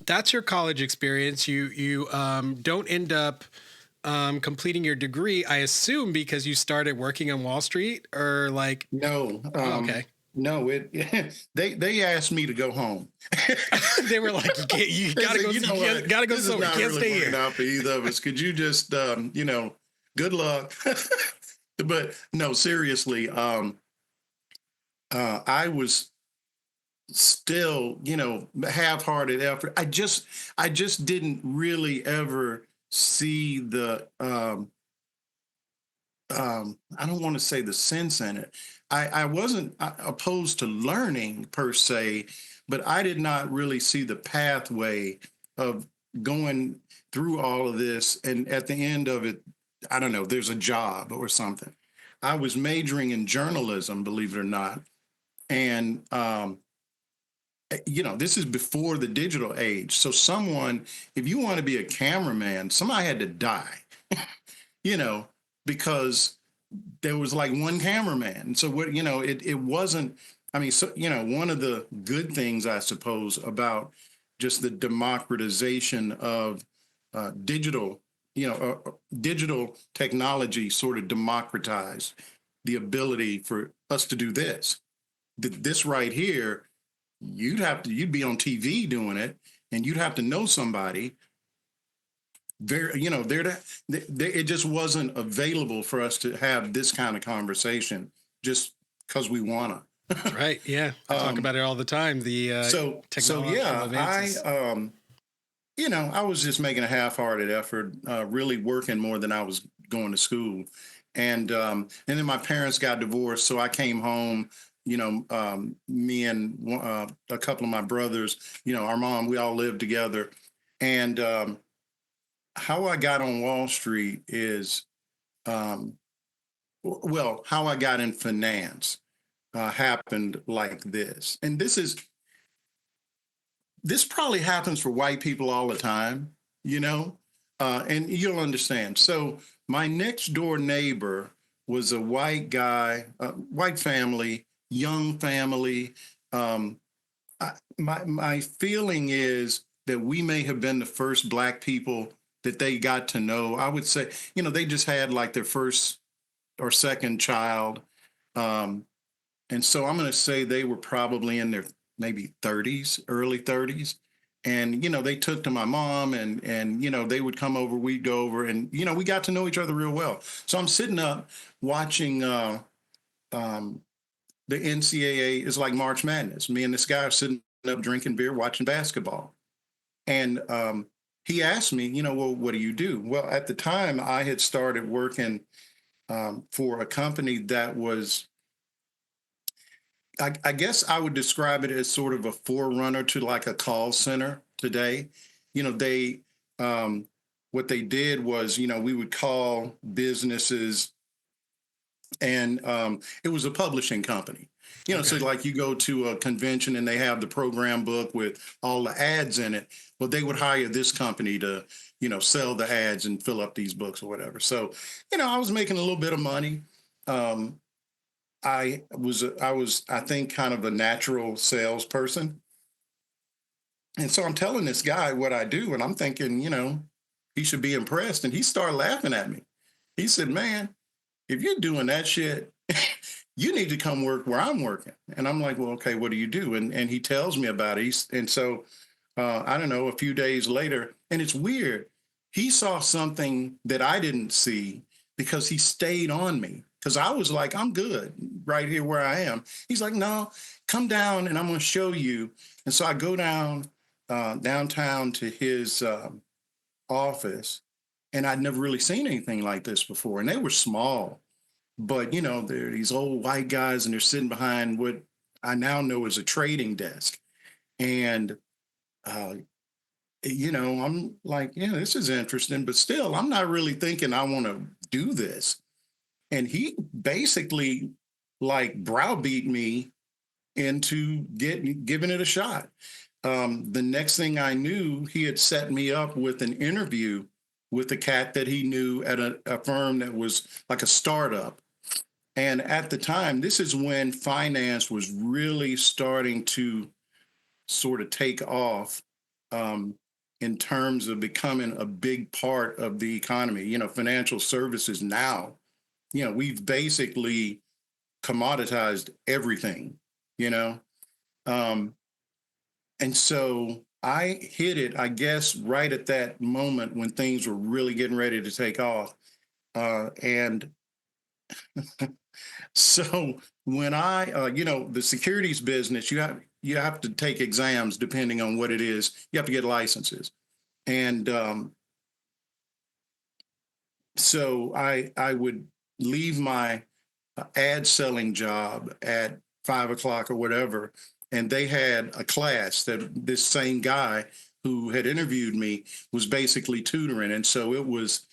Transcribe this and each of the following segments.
that's your college experience. You don't end up completing your degree, I assume, because you started working on Wall Street, or like, No, oh, okay. no, they asked me to go home. They were like, you They gotta said, go, you know you what, gotta go this is somewhere. You not can't really stay working here. out for either of us. Could you just, good luck. But no, seriously, I was still, half-hearted effort. I just didn't really ever see the, I don't want to say the sense in it. I wasn't opposed to learning per se, but I did not really see the pathway of going through all of this. And at the end of it, I don't know, there's a job or something. I was majoring in journalism, believe it or not. And, this is before the digital age. So if you want to be a cameraman, somebody had to die, you know, because there was like one cameraman. And so it wasn't, I mean, so, one of the good things, I suppose, about just the democratization of digital, digital technology sort of democratized the ability for us to do this. This right here, you'd be on TV doing it, and you'd have to know somebody. It just wasn't available for us to have this kind of conversation just because we want to. Right. Yeah. I talk about it all the time. The So technological yeah, advances. I was just making a half-hearted effort, really working more than I was going to school, and then my parents got divorced, so I came home. Me and a couple of my brothers, our mom, we all lived together, and how I got on Wall Street is, well, how I got in finance happened like this, and this probably happens for white people all the time, and you'll understand. So my next door neighbor was a white guy, white family, young family. Um, my feeling is that we may have been the first Black people that they got to know. I would say, they just had like their first or second child. Um, and so I'm going to say they were probably in their maybe 30s, early 30s. And, they took to my mom, and they would come over, we'd go over, and, we got to know each other real well. So I'm sitting up watching um, the NCAA is like March Madness. Me and this guy are sitting up drinking beer, watching basketball. And he asked me, well, what do you do? Well, at the time, I had started working for a company that was, I guess I would describe it as sort of a forerunner to like a call center today. They, what they did was, we would call businesses, and it was a publishing company. So Okay. like you go to a convention and they have the program book with all the ads in it. Well, they would hire this company to, sell the ads and fill up these books or whatever. So, I was making a little bit of money. Um, I think, kind of a natural salesperson. And so I'm telling this guy what I do, and I'm thinking, he should be impressed. And he started laughing at me. He said, "Man, if you're doing that shit, you need to come work where I'm working." And I'm like, "Well, okay, what do you do?" And he tells me about it. And so, I don't know, a few days later, and it's weird. He saw something that I didn't see because he stayed on me. Because I was like, "I'm good right here where I am." He's like, "No, come down and I'm going to show you." And so I go downtown to his office, and I'd never really seen anything like this before. And they were small, but they're these old white guys, and they're sitting behind what I now know is a trading desk. And uh, I'm like, yeah, this is interesting, but still, I'm not really thinking I want to do this. And he basically like browbeat me into giving it a shot. The next thing I knew, he had set me up with an interview with a cat that he knew at a firm that was like a startup. And at the time, this is when finance was really starting to sort of take off. um, in terms of becoming a big part of the economy. Financial services now, we've basically commoditized everything, you know? Um, and so I hit it, I guess, right at that moment when things were really getting ready to take off. And so when the securities business, you have to take exams depending on what it is. You have to get licenses, and so I would leave my ad selling job at 5 o'clock or whatever, and they had a class that this same guy who had interviewed me was basically tutoring, and so it was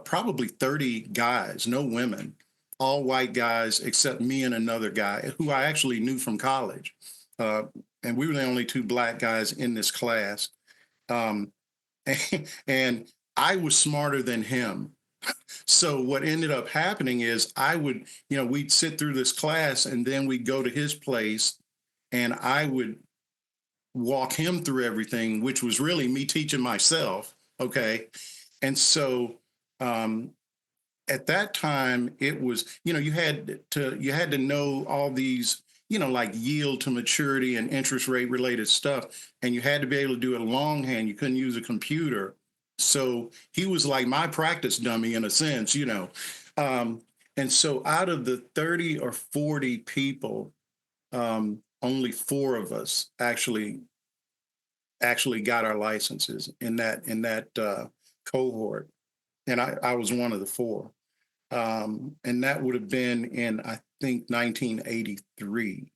probably 30 guys, no women, all white guys except me and another guy who I actually knew from college, uh, and we were the only two black guys in this class, um, and I was smarter than him. So what ended up happening is we'd sit through this class and then we'd go to his place and I would walk him through everything, which was really me teaching myself. Okay. And so um, at that time it was, you had to know all these, like yield to maturity and interest rate related stuff. And you had to be able to do it longhand. You couldn't use a computer. So he was like my practice dummy in a sense. Um, and so out of the 30 or 40 people, only four of us actually got our licenses in that cohort, and I was one of the four. And that would have been in, I think, 1983.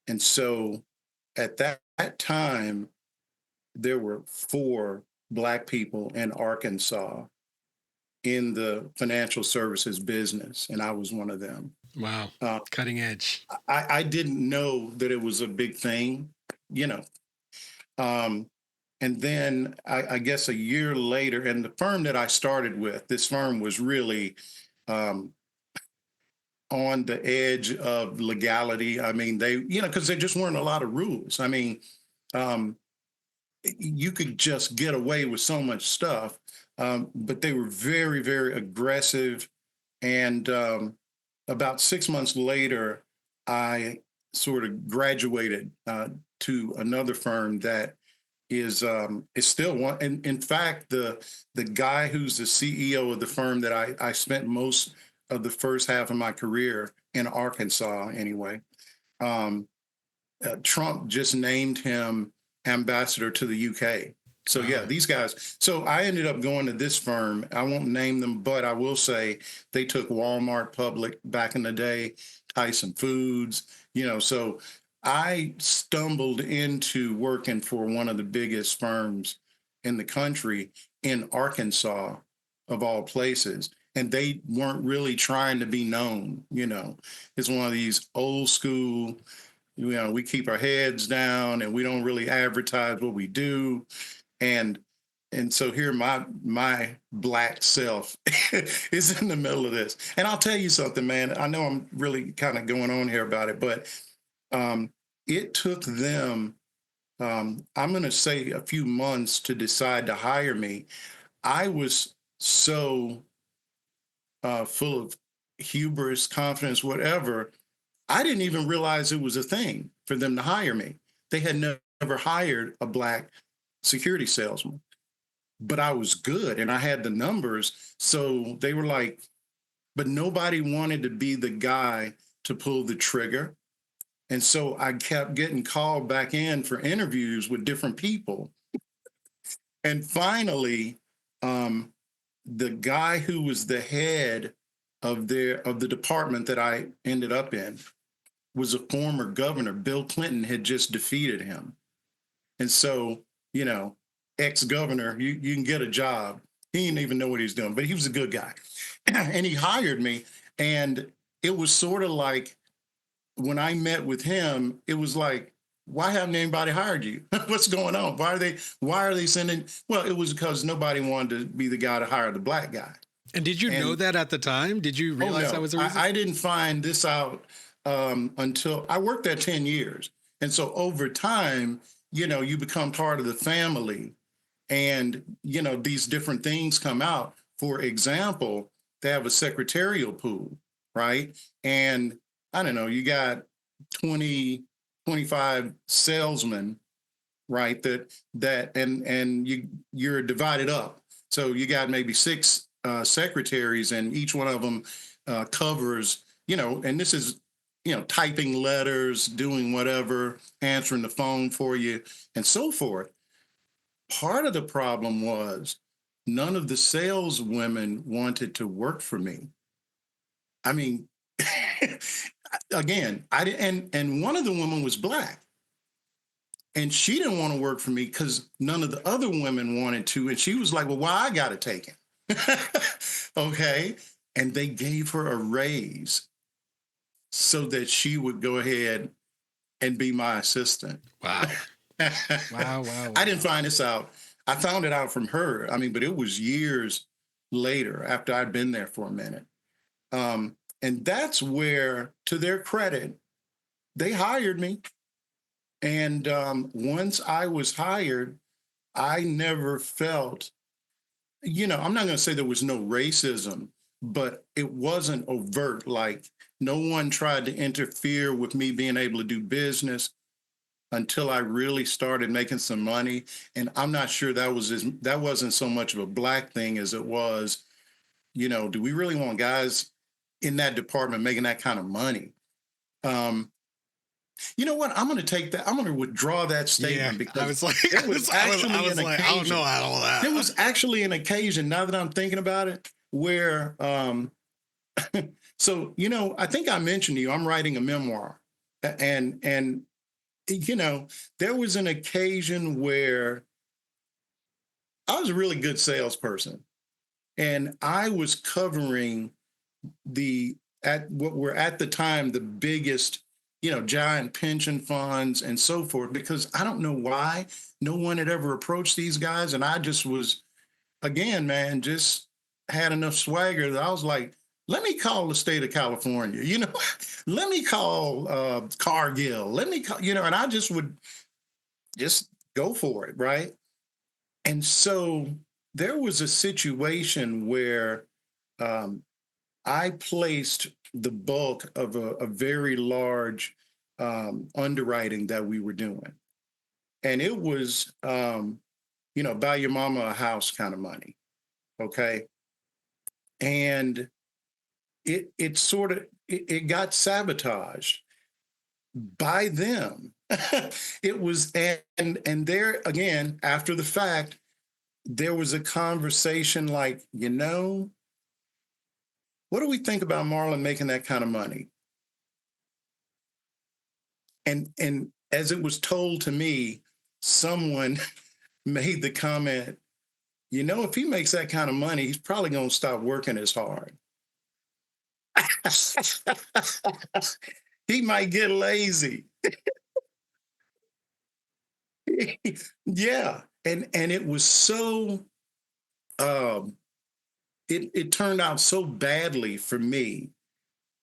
And so at that time, there were four Black people in Arkansas in the financial services business, and I was one of them. Wow. Uh, Cutting edge. I didn't know that it was a big thing, you know. Um, and then I guess a year later, and the firm that I started with, this firm was really um, on the edge of legality. I mean, because there just weren't a lot of rules. I mean, um, you could just get away with so much stuff, but they were very, very aggressive. And about 6 months later, I sort of graduated to another firm that is still one. And in fact, the guy who's the CEO of the firm that I spent most of the first half of my career in Arkansas anyway. Um, Trump just named him ambassador to the UK. So yeah, Wow. these guys. So I ended up going to this firm. I won't name them, but I will say they took Walmart public back in the day, Tyson Foods. So I stumbled into working for one of the biggest firms in the country in Arkansas, of all places. And they weren't really trying to be known. It's one of these old school, we keep our heads down and we don't really advertise what we do. And so here my Black self is in the middle of this. And I'll tell you something, man. I know I'm really kind of going on here about it, but it took them, I'm going to say, a few months to decide to hire me. I was so full of hubris, confidence, whatever. I didn't even realize it was a thing for them to hire me. They had never hired a Black security salesman, but I was good and I had the numbers. So they were like, but nobody wanted to be the guy to pull the trigger. And so I kept getting called back in for interviews with different people. And finally, the guy who was the head of the department that I ended up in was a former governor. Bill Clinton had just defeated him. And so, ex-governor, you can get a job. He didn't even know what he was doing, but he was a good guy. And he hired me. And it was sort of like, when I met with him, it was like, why haven't anybody hired you? What's going on? Why are they sending? Well, it was because nobody wanted to be the guy to hire the Black guy. And did you know And that at the time? Did you oh realize that no, was the reason? I didn't find this out until I worked there 10 years. And so over time, you become part of the family, and these different things come out. For example, they have a secretarial pool, right? And I don't know, you got 20, 25 salesmen, right? And you're divided up. So you got maybe six secretaries, and each one of them covers, and this is, typing letters, doing whatever, answering the phone for you, and so forth. Part of the problem was none of the saleswomen wanted to work for me. I mean, again, I didn't, and one of the women was Black. And she didn't want to work for me because none of the other women wanted to. And she was like, well, why I got to take it? Okay. And they gave her a raise so that she would go ahead and be my assistant. Wow. Wow. I didn't find this out. I found it out from her. I mean, but it was years later after I'd been there for a minute. And that's where, to their credit, they hired me. And once I was hired, I never felt, I'm not going to say there was no racism, but it wasn't overt. Like, no one tried to interfere with me being able to do business until I really started making some money. And I'm not sure that wasn't so much of a Black thing as it was, do we really want guys in that department making that kind of money? You know what? I'm going to take that. I'm going to withdraw that statement, because I was like, it was actually an occasion. I don't know all that. There was actually an occasion, now that I'm thinking about it, where, so, I think I mentioned to you, I'm writing a memoir, and there was an occasion where I was a really good salesperson, and I was covering what were at the time the biggest, giant pension funds and so forth, because I don't know why no one had ever approached these guys. And I just was, again, man, just had enough swagger that I was like, let me call the state of California, let me call Cargill, let me call, and I just would just go for it, right? And so there was a situation where I placed the bulk of a very large underwriting that we were doing. And it was, buy your mama a house kind of money. Okay. And it sort of, it got sabotaged by them. It was, and there again, after the fact, there was a conversation like, what do we think about Marlon making that kind of money? And as it was told to me, someone made the comment, if he makes that kind of money, he's probably going to stop working as hard. He might get lazy. Yeah. And it was so, it turned out so badly for me.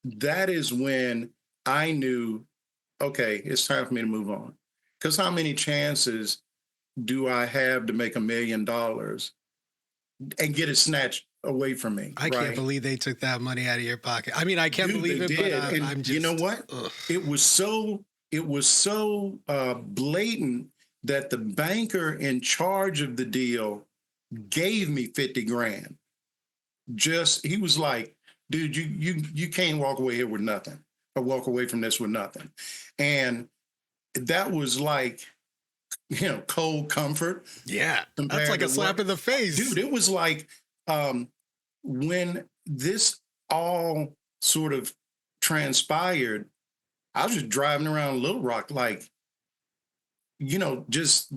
That is when I knew, okay, it's time for me to move on. Because how many chances do I have to make $1 million and get it snatched away from me? I can't believe they took that money out of your pocket. I mean, I can't believe it, but I'm just, you know what? Ugh. It was so blatant that the banker in charge of the deal gave me 50 grand. He was like, dude, you can't walk away here with nothing, or walk away from this with nothing. And that was like, cold comfort. Yeah. That's like a slap in the face. Dude, it was like, when this all sort of transpired, I was just driving around Little Rock, like, just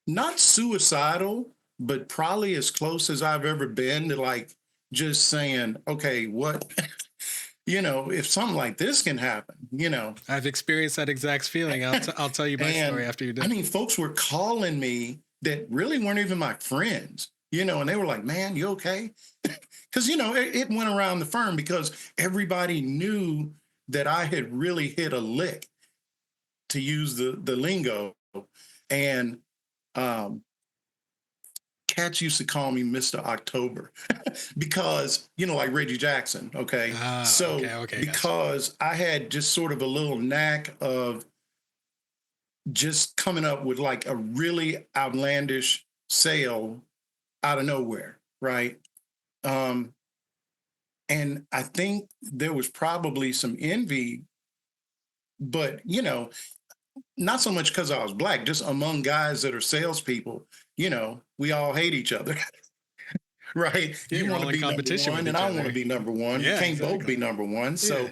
not suicidal, but probably as close as I've ever been to, like, just saying, okay, what, if something like this can happen, I've experienced that exact feeling. I'll tell you my story after you're done. I mean, folks were calling me that really weren't even my friends, and they were like, man, you okay? Because, it went around the firm because everybody knew that I had really hit a lick, to use the lingo, And um, cats used to call me Mr. October because, like Reggie Jackson. Okay. Ah, So, okay, okay, gotcha. because I had just sort of a little knack of just coming up with like a really outlandish sale out of nowhere. Right. Um, and I think there was probably some envy, but, not so much because I was black, just among guys that are salespeople, we all hate each other. Right? Yeah, You you're want to all in be number competition one, with and each I want to other. be number one. We Yeah, can't both be exactly. number one. Yeah. So,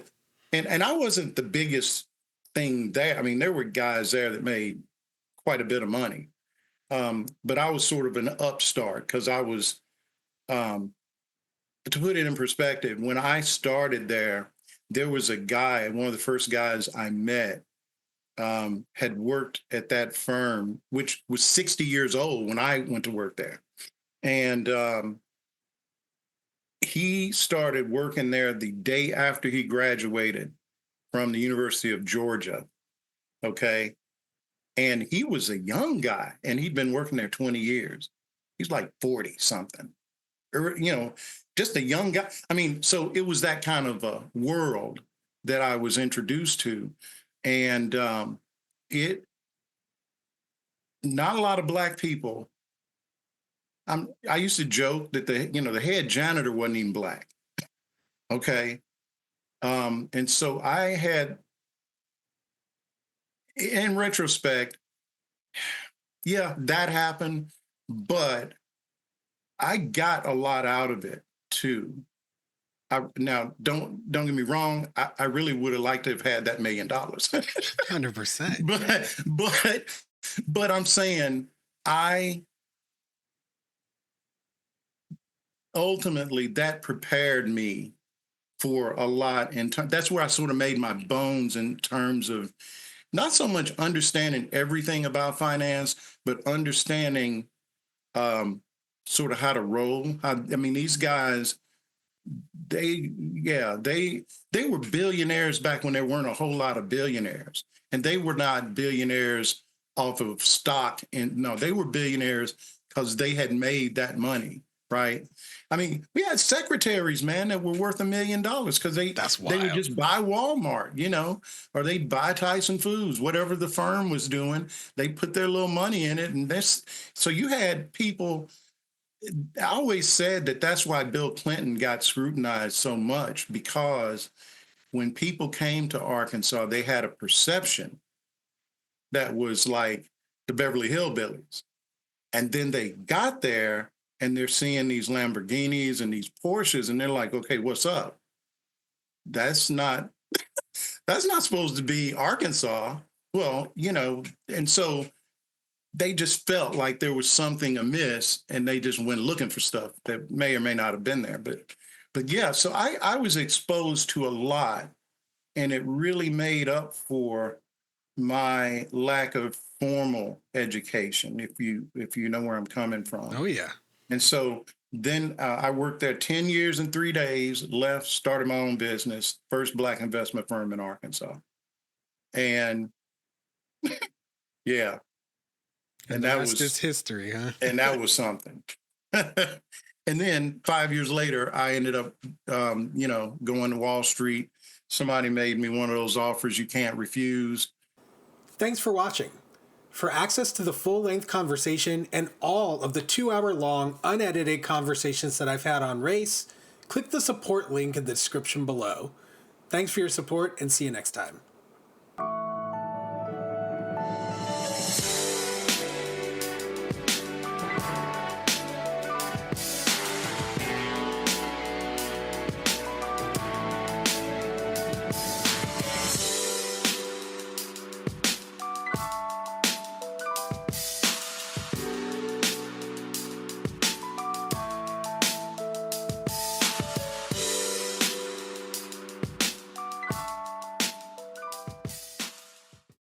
and I wasn't the biggest thing there. I mean, there were guys there that made quite a bit of money, but I was sort of an upstart because I was. To put it in perspective, when I started there was a guy, one of the first guys I met, had worked at that firm, which was 60 years old when I went to work there. And he started working there the day after he graduated from the University of Georgia. Okay. And he was a young guy and he'd been working there 20 years. He's like 40 something, or, just a young guy. I mean, so it was that kind of a world that I was introduced to. And it, not a lot of black people. I used to joke that the head janitor wasn't even black. Okay. And so I had, in retrospect, yeah, that happened, but I got a lot out of it too. Now, don't get me wrong. I really would have liked to have had that $1,000,000, 100%. but I'm saying I ultimately that prepared me for a lot. That's where I sort of made my bones in terms of not so much understanding everything about finance, but understanding sort of how to roll. I mean, these guys, they were billionaires back when there weren't a whole lot of billionaires, and they were not billionaires off of stock. And no, they were billionaires because they had made that money. Right. I mean, we had secretaries, man, that were worth $1,000,000 because That's they would wild. just buy Walmart, or they'd buy Tyson Foods, whatever the firm was doing. They put their little money in it, and so you had people. I always said that that's why Bill Clinton got scrutinized so much, because when people came to Arkansas, they had a perception that was like the Beverly Hillbillies. And then they got there and they're seeing these Lamborghinis and these Porsches, and they're like, okay, what's up? That's not that's not supposed to be Arkansas. Well, and so they just felt like there was something amiss and they just went looking for stuff that may or may not have been there. But yeah, so I was exposed to a lot, and it really made up for my lack of formal education, if you know where I'm coming from. Oh, yeah. And so then I worked there 10 years and 3 days, left, started my own business, first black investment firm in Arkansas. And yeah, And and the that rest is was history, huh? and that was something. And then 5 years later, I ended up, going to Wall Street. Somebody made me one of those offers you can't refuse. Thanks for watching. For access to the full-length conversation and all of the 2-hour-long, unedited conversations that I've had on race, click the support link in the description below. Thanks for your support, and see you next time.